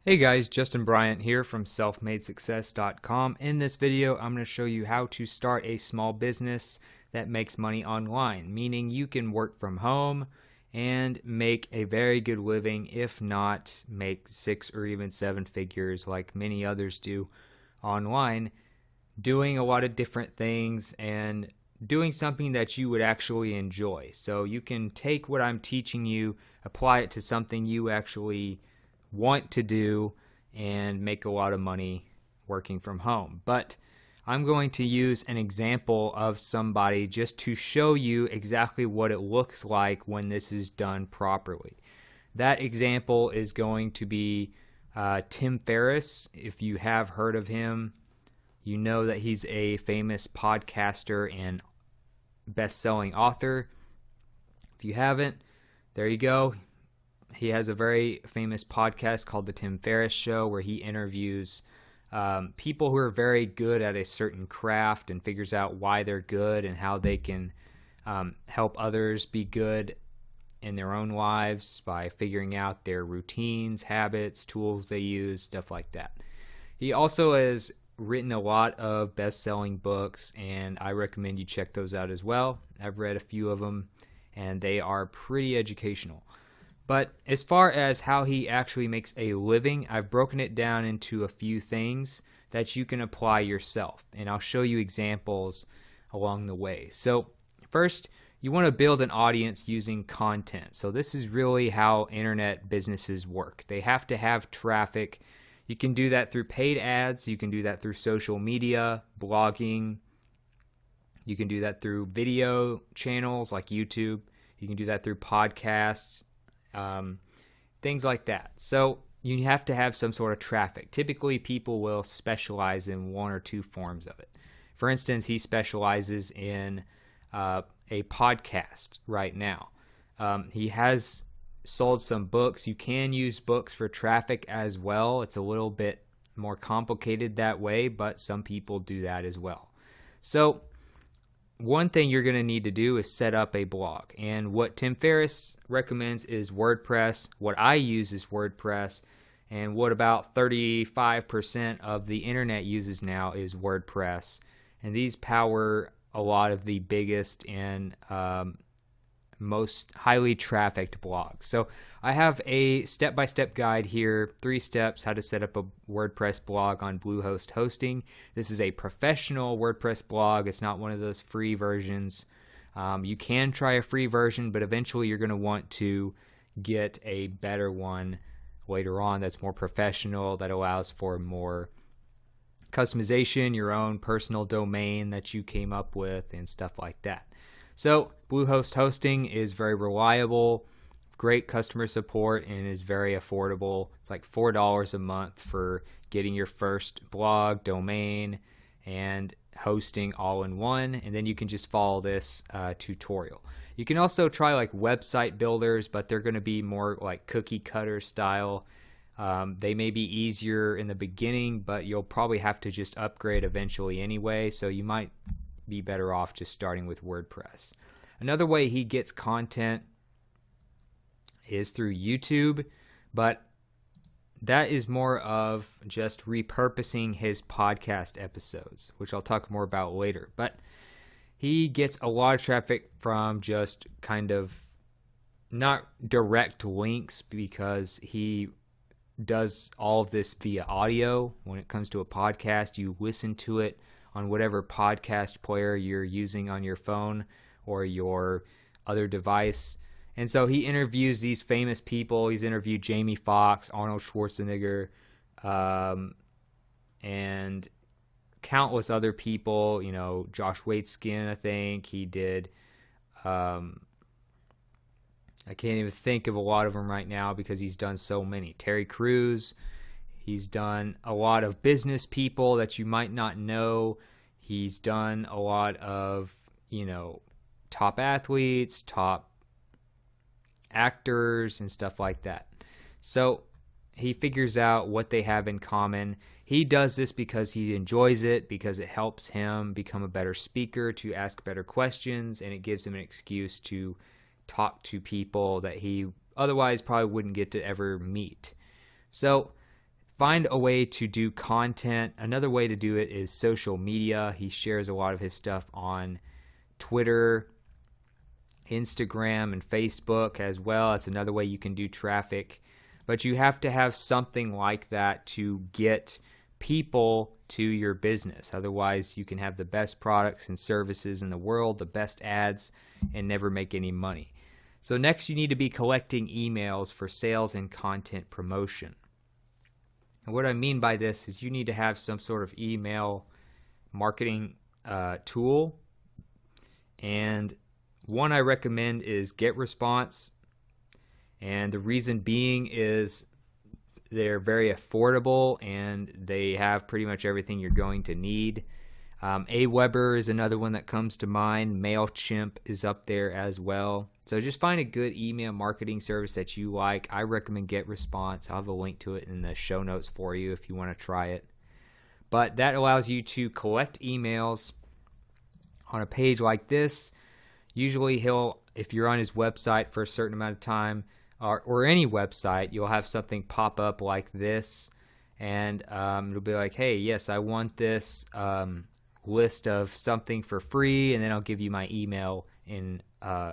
Hey guys, Justin Bryant here from selfmadesuccess.com. In this video, I'm going to show you how to start a small business that makes money online, meaning you can work from home and make a very good living, if not make 6 or even 7 figures like many others do online, doing a lot of different things and doing something that you would actually enjoy. So you can take what I'm teaching you, apply it to something you actually want to do, and make a lot of money working from home. But I'm going to use an example of somebody just to show you exactly what it looks like when this is done properly. That example is going to be Tim Ferriss. If you have heard of him, you know that he's a famous podcaster and best-selling author. If you haven't, there you go. He has a very famous podcast called The Tim Ferriss Show, where he interviews people who are very good at a certain craft and figures out why they're good and how they can help others be good in their own lives by figuring out their routines, habits, tools they use, stuff like that. He also has written a lot of best-selling books, and I recommend you check those out as well. I've read a few of them, and they are pretty educational. But as far as how he actually makes a living, I've broken it down into a few things that you can apply yourself, and I'll show you examples along the way. So first, you want to build an audience using content. So this is really how internet businesses work. They have to have traffic. You can do that through paid ads. You can do that through social media, blogging. You can do that through video channels like YouTube. You can do that through podcasts. Things like that. So you have to have some sort of traffic. Typically, people will specialize in one or two forms of it. For instance, he specializes in a podcast right now. He has sold some books. You can use books for traffic as well. It's a little bit more complicated that way, but some people do that as well. So one thing you're going to need to do is set up a blog. And what Tim Ferriss recommends is WordPress. What I use is WordPress. And what about 35% of the internet uses now is WordPress. And these power a lot of the biggest and most highly trafficked blogs. So I have a step-by-step guide here, 3 steps how to set up a WordPress blog on Bluehost Hosting. This is a professional WordPress blog. It's not one of those free versions. You can try a free version, but eventually you're going to want to get a better one later on that's more professional, that allows for more customization, your own personal domain that you came up with, and stuff like that. So Bluehost Hosting is very reliable, great customer support, and is very affordable. It's like $4 a month for getting your first blog, domain, and hosting all in one, and then you can just follow this tutorial. You can also try like website builders, but they're going to be more like cookie cutter style. They may be easier in the beginning, but you'll probably have to just upgrade eventually anyway, so you might be better off just starting with WordPress. Another way he gets content is through YouTube, but that is more of just repurposing his podcast episodes, which I'll talk more about later. But he gets a lot of traffic from just kind of not direct links, because he does all of this via audio. When it comes to a podcast, you listen to it on whatever podcast player you're using on your phone or your other device. And so he interviews these famous people. He's interviewed Jamie Foxx, Arnold Schwarzenegger, and countless other people. You know, Josh Waitzkin, I think. He did. I can't even think of a lot of them right now because he's done so many. Terry Crews. He's done a lot of business people that you might not know. He's done a lot of, top athletes, top actors, and stuff like that. So he figures out what they have in common. He does this because he enjoys it, because it helps him become a better speaker, to ask better questions, and it gives him an excuse to talk to people that he otherwise probably wouldn't get to ever meet. So find a way to do content. Another way to do it is social media. He shares a lot of his stuff on Twitter, Instagram, and Facebook as well. That's another way you can do traffic. But you have to have something like that to get people to your business. Otherwise, you can have the best products and services in the world, the best ads, and never make any money. So next, you need to be collecting emails for sales and content promotion. And what I mean by this is you need to have some sort of email marketing tool. And one I recommend is GetResponse. And the reason being is they're very affordable and they have pretty much everything you're going to need. Aweber is another one that comes to mind. MailChimp is up there as well. So just find a good email marketing service that you like. I recommend GetResponse. I'll have a link to it in the show notes for you if you want to try it. But that allows you to collect emails on a page like this. Usually if you're on his website for a certain amount of time, or any website, you'll have something pop up like this, and it'll be like, hey, yes, I want this list of something for free, and then I'll give you my email in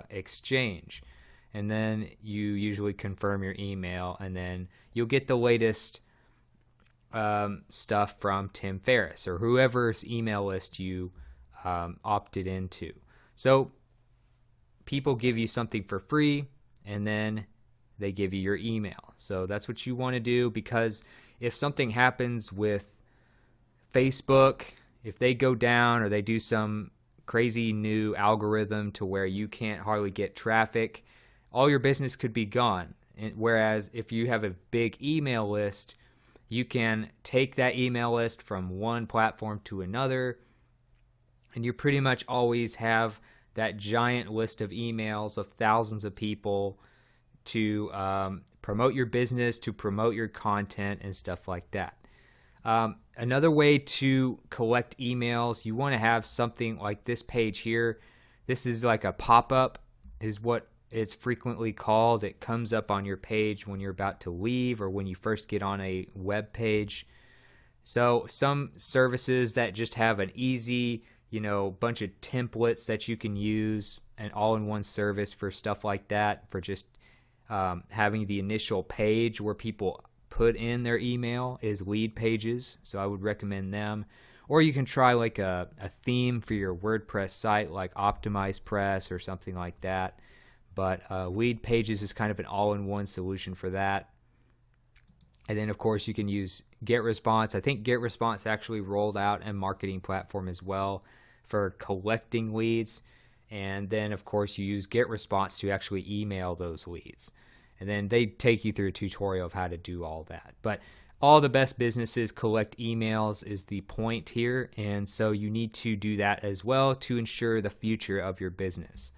exchange. And then you usually confirm your email, and then you'll get the latest stuff from Tim Ferriss or whoever's email list you opted into. So people give you something for free, and then they give you your email. So that's what you want to do, because if something happens with Facebook, if they go down or they do some crazy new algorithm to where you can't hardly get traffic, all your business could be gone. Whereas if you have a big email list, you can take that email list from one platform to another, and you pretty much always have that giant list of emails of thousands of people to promote your business, to promote your content, and stuff like that. Another way to collect emails, you want to have something like this page here. This is like a pop-up, is what it's frequently called. It comes up on your page when you're about to leave or when you first get on a web page. So some services that just have an easy, bunch of templates that you can use, an all-in-one service for stuff like that, for just having the initial page where people put in their email, is Lead Pages. So I would recommend them. Or you can try like a theme for your WordPress site, like OptimizePress or something like that. But Lead Pages is kind of an all-in-one solution for that. And then, of course, you can use GetResponse. I think GetResponse actually rolled out a marketing platform as well for collecting leads. And then, of course, you use GetResponse to actually email those leads. And then they take you through a tutorial of how to do all that. But all the best businesses collect emails is the point here. And so you need to do that as well to ensure the future of your business.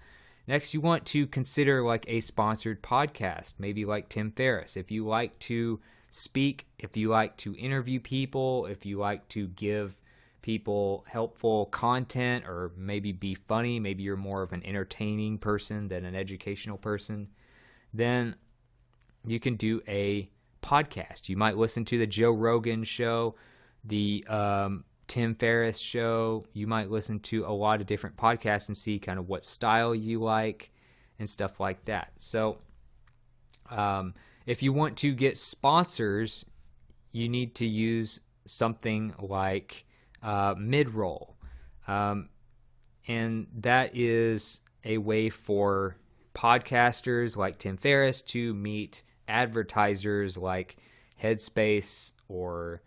Next, you want to consider like a sponsored podcast, maybe like Tim Ferriss. If you like to speak, if you like to interview people, if you like to give people helpful content, or maybe be funny, maybe you're more of an entertaining person than an educational person, then you can do a podcast. You might listen to the Joe Rogan show, the Tim Ferriss show. You might listen to a lot of different podcasts and see kind of what style you like and stuff like that. So if you want to get sponsors, you need to use something like Midroll. And that is a way for podcasters like Tim Ferriss to meet advertisers like Headspace or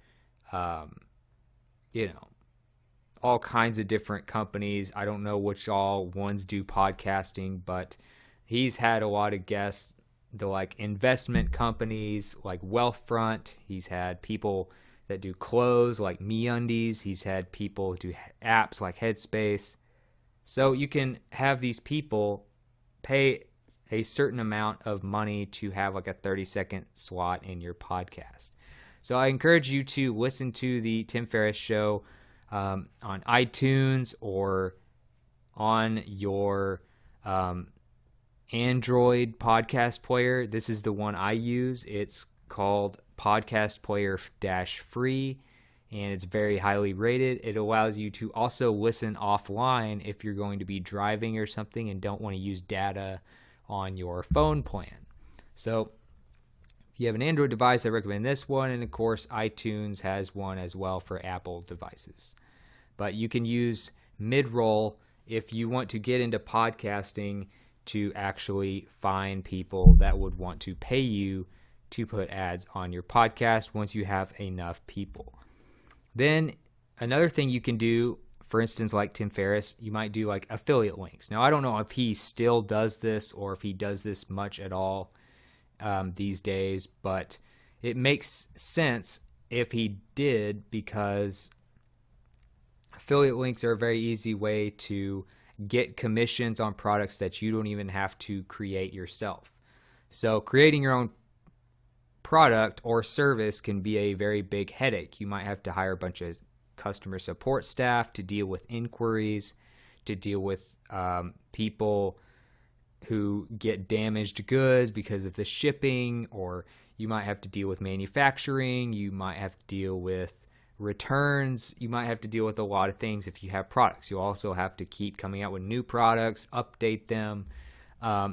all kinds of different companies. I don't know which all ones do podcasting, but he's had a lot of guests, the like investment companies like Wealthfront. He's had people that do clothes like MeUndies. He's had people do apps like Headspace. So you can have these people pay a certain amount of money to have like a 30-second slot in your podcast. So I encourage you to listen to the Tim Ferriss show on iTunes or on your Android podcast player. This is the one I use. It's called Podcast Player -free, and it's very highly rated. It allows you to also listen offline if you're going to be driving or something and don't want to use data on your phone plan. So if you have an Android device, I recommend this one, and of course iTunes has one as well for Apple devices. But you can use mid-roll if you want to get into podcasting to actually find people that would want to pay you to put ads on your podcast once you have enough people. Then another thing you can do, for instance, like Tim Ferriss, you might do like affiliate links. Now, I don't know if he still does this or if he does this much at all these days, but it makes sense if he did, because affiliate links are a very easy way to get commissions on products that you don't even have to create yourself. So creating your own product or service can be a very big headache. You might have to hire a bunch of customer support staff to deal with inquiries, to deal with people who get damaged goods because of the shipping, or you might have to deal with manufacturing, you might have to deal with returns, you might have to deal with a lot of things if you have products. You also have to keep coming out with new products, update them.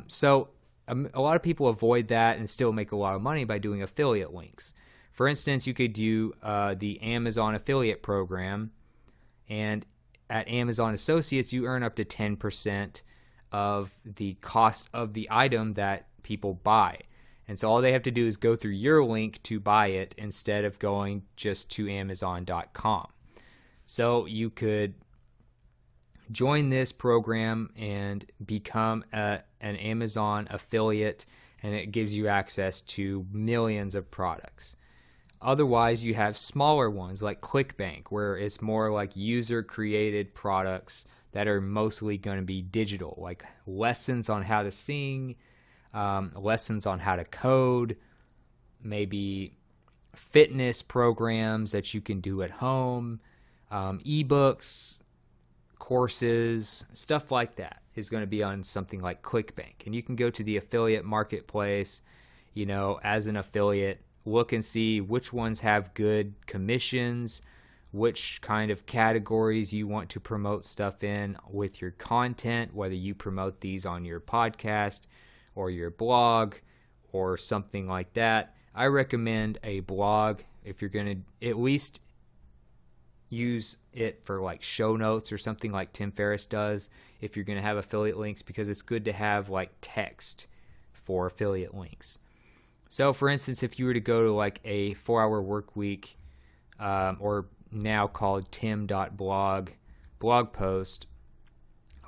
So a lot of people avoid that and still make a lot of money by doing affiliate links. For instance, you could do the Amazon affiliate program, and at Amazon Associates, you earn up to 10% of the cost of the item that people buy. And so all they have to do is go through your link to buy it instead of going just to Amazon.com. So you could join this program and become an Amazon affiliate, and it gives you access to millions of products. Otherwise, you have smaller ones like ClickBank, where it's more like user-created products that are mostly going to be digital, like lessons on how to sing, lessons on how to code, maybe fitness programs that you can do at home, ebooks, courses, stuff like that is going to be on something like ClickBank. And you can go to the affiliate marketplace, as an affiliate, look and see which ones have good commissions, which kind of categories you want to promote stuff in with your content, whether you promote these on your podcast or your blog or something like that. I recommend a blog if you're going to at least use it for like show notes or something like Tim Ferriss does if you're going to have affiliate links, because it's good to have like text for affiliate links. So for instance, if you were to go to like a 4-hour work week or now called tim.blog blog post,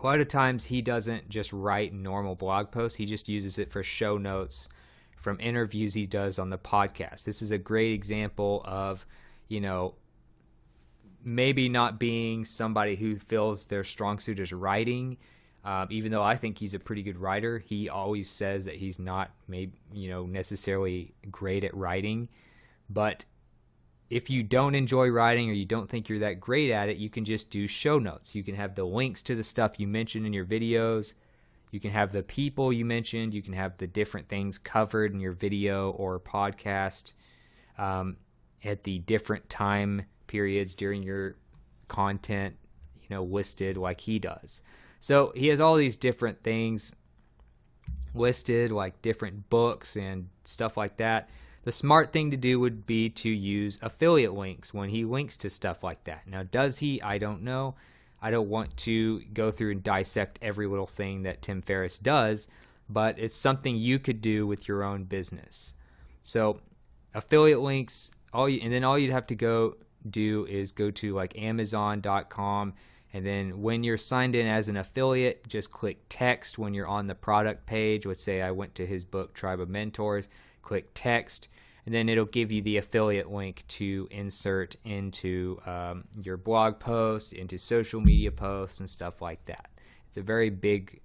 a lot of times he doesn't just write normal blog posts. He just uses it for show notes from interviews he does on the podcast. This is a great example of, maybe not being somebody who feels their strong suit is writing. Even though I think he's a pretty good writer, he always says that he's not necessarily great at writing. But if you don't enjoy writing or you don't think you're that great at it, you can just do show notes. You can have the links to the stuff you mentioned in your videos. You can have the people you mentioned. You can have the different things covered in your video or podcast at the different time periods during your content, listed like he does. So he has all these different things listed, like different books and stuff like that. The smart thing to do would be to use affiliate links when he links to stuff like that. Now, does he? I don't know. I don't want to go through and dissect every little thing that Tim Ferriss does, but it's something you could do with your own business. So affiliate links, all you'd have to go do is go to like Amazon.com, and then when you're signed in as an affiliate, just click text when you're on the product page. Let's say I went to his book, Tribe of Mentors, click text, and then it'll give you the affiliate link to insert into your blog post, into social media posts and stuff like that. It's a very big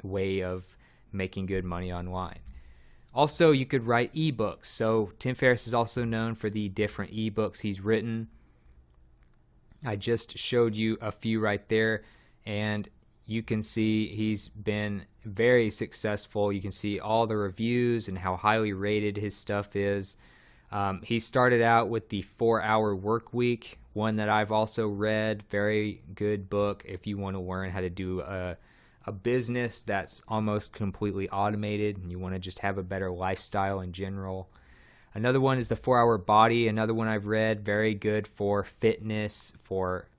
way of making good money online. Also, you could write ebooks. So Tim Ferriss is also known for the different ebooks he's written. I just showed you a few right there, and you can see he's been very successful. You can see all the reviews and how highly rated his stuff is. He started out with the 4-Hour Work Week, one that I've also read. Very good book if you want to learn how to do a business that's almost completely automated and you want to just have a better lifestyle in general. Another one is the 4-Hour Body, another one I've read. Very good for fitness, for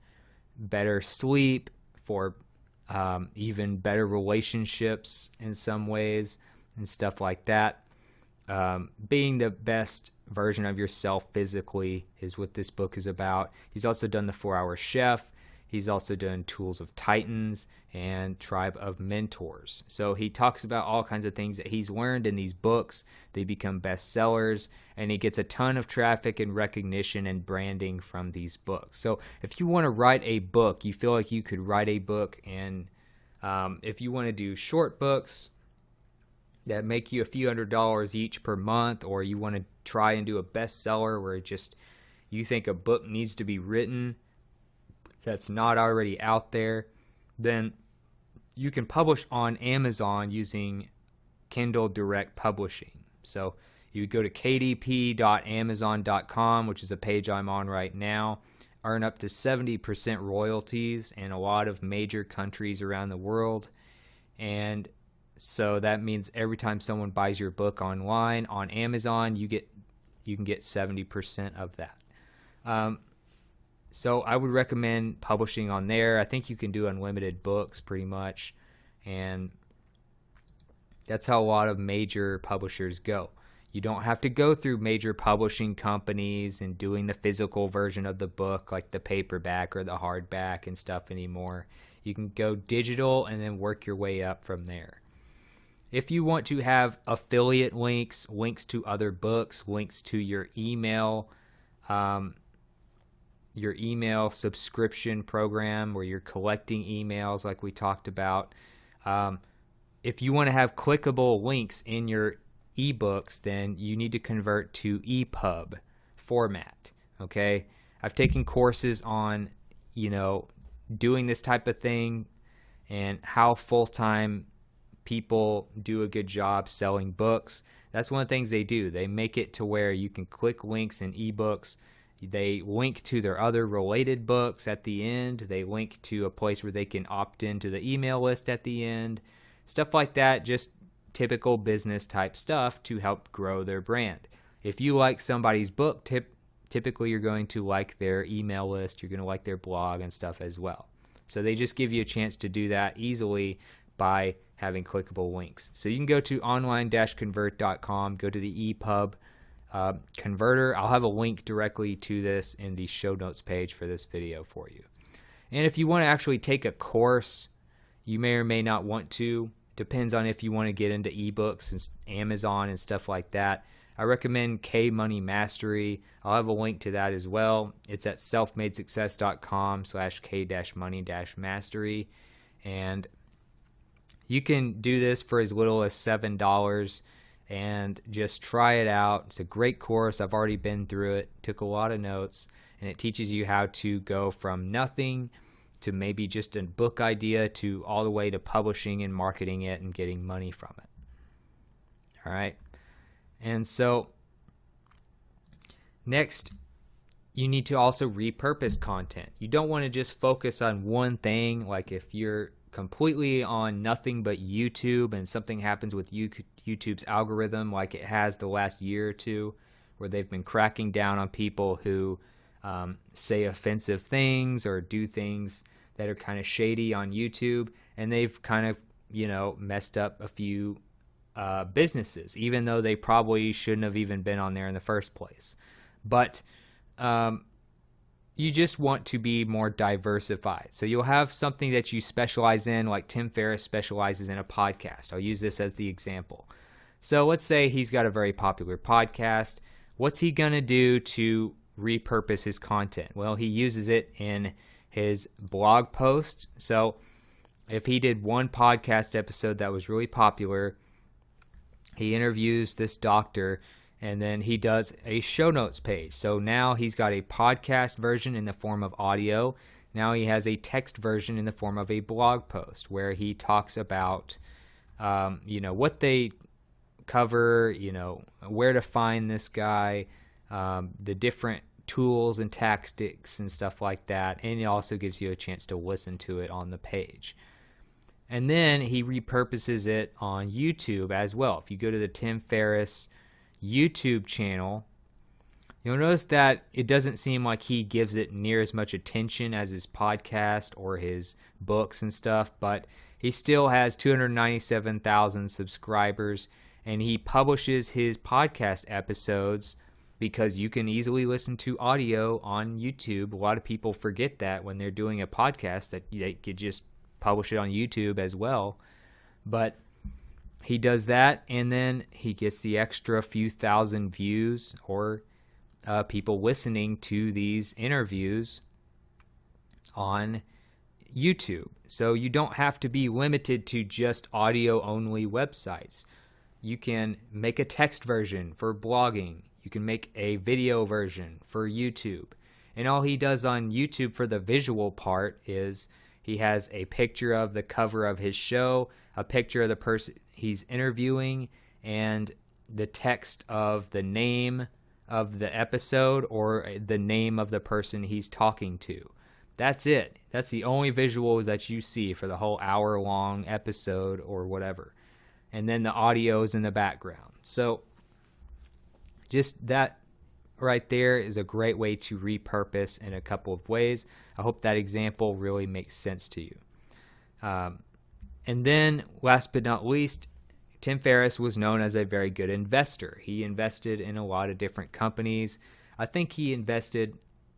better sleep, for even better relationships in some ways and stuff like that. Being the best version of yourself physically is what this book is about. He's also done the 4-Hour Chef. He's also done Tools of Titans and Tribe of Mentors. So he talks about all kinds of things that he's learned in these books. They become bestsellers, and he gets a ton of traffic and recognition and branding from these books. So if you want to write a book, you feel like you could write a book, and if you want to do short books that make you a few $100s each per month, or you want to try and do a bestseller where you think a book needs to be written that's not already out there, then you can publish on Amazon using Kindle Direct Publishing. So you would go to kdp.amazon.com, which is a page I'm on right now, earn up to 70% royalties in a lot of major countries around the world. And so that means every time someone buys your book online on Amazon, you can get 70% of that. So I would recommend publishing on there. I think you can do unlimited books pretty much, and that's how a lot of major publishers go. You don't have to go through major publishing companies and doing the physical version of the book like the paperback or the hardback and stuff anymore. You can go digital and then work your way up from there. If you want to have affiliate links, links to other books, links to your email subscription program where you're collecting emails like we talked about. If you want to have clickable links in your ebooks, then you need to convert to EPUB format. Okay, I've taken courses on, doing this type of thing and how full-time people do a good job selling books. That's one of the things they do. They make it to where you can click links in ebooks. They link to their other related books at the end. They link to a place where they can opt into the email list at the end. Stuff like that, just typical business type stuff to help grow their brand. If you like somebody's book, typically you're going to like their email list. You're going to like their blog and stuff as well. So they just give you a chance to do that easily by having clickable links. So you can go to online-convert.com, go to the EPUB converter. I'll have a link directly to this in the show notes page for this video for you. And if you want to actually take a course, you may or may not want to. Depends on if you want to get into ebooks and Amazon and stuff like that. I recommend K Money Mastery. I'll have a link to that as well. It's at selfmadesuccess.com/K-money-mastery. And you can do this for as little as $7 and just try it out. It's a great course. I've already been through it, took a lot of notes, and it teaches you how to go from nothing to maybe just a book idea to all the way to publishing and marketing it and getting money from it. All right. And so next, you need to also repurpose content. You don't want to just focus on one thing. Like if you're completely on nothing but YouTube and something happens with YouTube's algorithm like it has the last year or two, where they've been cracking down on people who say offensive things or do things that are kind of shady on YouTube, and they've kind of messed up a few businesses, even though they probably shouldn't have even been on there in the first place. But you just want to be more diversified. So you'll have something that you specialize in, like Tim Ferriss specializes in a podcast. I'll use this as the example. So let's say he's got a very popular podcast. What's he going to do to repurpose his content? Well, he uses it in his blog posts. So if he did one podcast episode that was really popular, he interviews this doctor, and then he does a show notes page. So now he's got a podcast version in the form of audio. Now he has a text version in the form of a blog post where he talks about, what they cover, where to find this guy, the different tools and tactics and stuff like that, and it also gives you a chance to listen to it on the page. And then he repurposes it on YouTube as well. If you go to the Tim Ferriss YouTube channel, you'll notice that it doesn't seem like he gives it near as much attention as his podcast or his books and stuff, but he still has 297,000 subscribers, and he publishes his podcast episodes because you can easily listen to audio on YouTube. A lot of people forget that when they're doing a podcast, that they could just publish it on YouTube as well. But he does that, and then he gets the extra few thousand views or people listening to these interviews on YouTube. So you don't have to be limited to just audio-only websites. You can make a text version for blogging. You can make a video version for YouTube. And all he does on YouTube for the visual part is he has a picture of the cover of his show, a picture of the person he's interviewing, and the text of the name of the episode or the name of the person he's talking to. That's it. That's the only visual that you see for the whole hour-long episode or whatever. And then the audio is in the background. So just that right there is a great way to repurpose in a couple of ways. I hope that example really makes sense to you. And then, last but not least, Tim Ferriss was known as a very good investor. He invested in a lot of different companies. I think he invested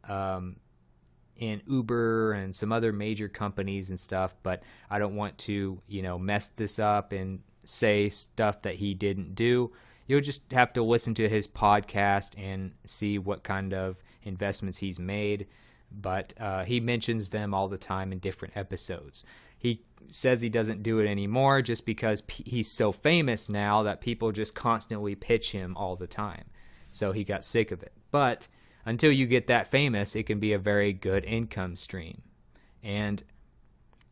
in Uber and some other major companies and stuff, but I don't want to, mess this up and say stuff that he didn't do. You'll just have to listen to his podcast and see what kind of investments he's made, but he mentions them all the time in different episodes. He says he doesn't do it anymore just because he's so famous now that people just constantly pitch him all the time. So he got sick of it. But until you get that famous, it can be a very good income stream. And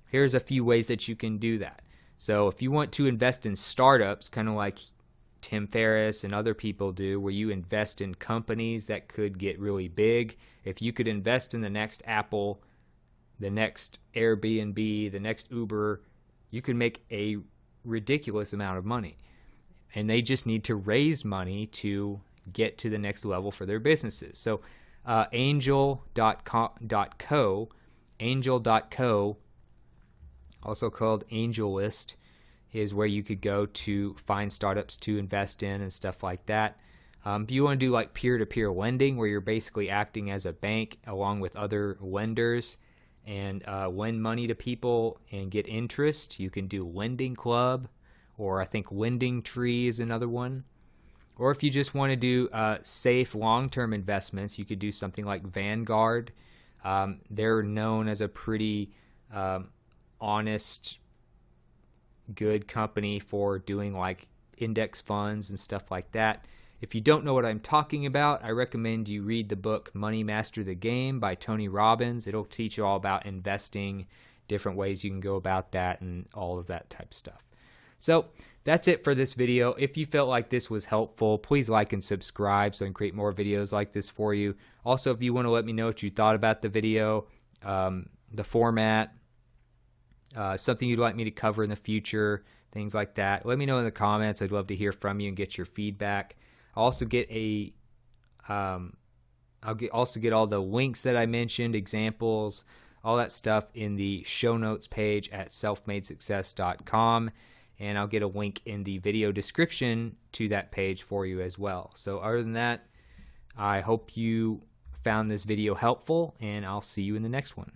here's a few ways that you can do that. So if you want to invest in startups, kind of like Tim Ferriss and other people do, where you invest in companies that could get really big, if you could invest in the next Apple, the next Airbnb, the next Uber, you can make a ridiculous amount of money. And they just need to raise money to get to the next level for their businesses. So Angel.co, also called AngelList, is where you could go to find startups to invest in and stuff like that. If you want to do like peer-to-peer lending, where you're basically acting as a bank along with other lenders and lend money to people and get interest, you can do Lending Club, or I think Lending Tree is another one. Or if you just want to do safe long-term investments, you could do something like Vanguard. They're known as a pretty honest, good company for doing like index funds and stuff like that. If you don't know what I'm talking about, I recommend you read the book Money Master the Game by Tony Robbins. It'll teach you all about investing, different ways you can go about that, and all of that type of stuff. So that's it for this video. If you felt like this was helpful, please like and subscribe so I can create more videos like this for you. Also, if you want to let me know what you thought about the video, the format, something you'd like me to cover in the future, things like that, let me know in the comments. I'd love to hear from you and get your feedback. I'll also get all the links that I mentioned, examples, all that stuff in the show notes page at selfmadesuccess.com, and I'll get a link in the video description to that page for you as well. So other than that, I hope you found this video helpful, and I'll see you in the next one.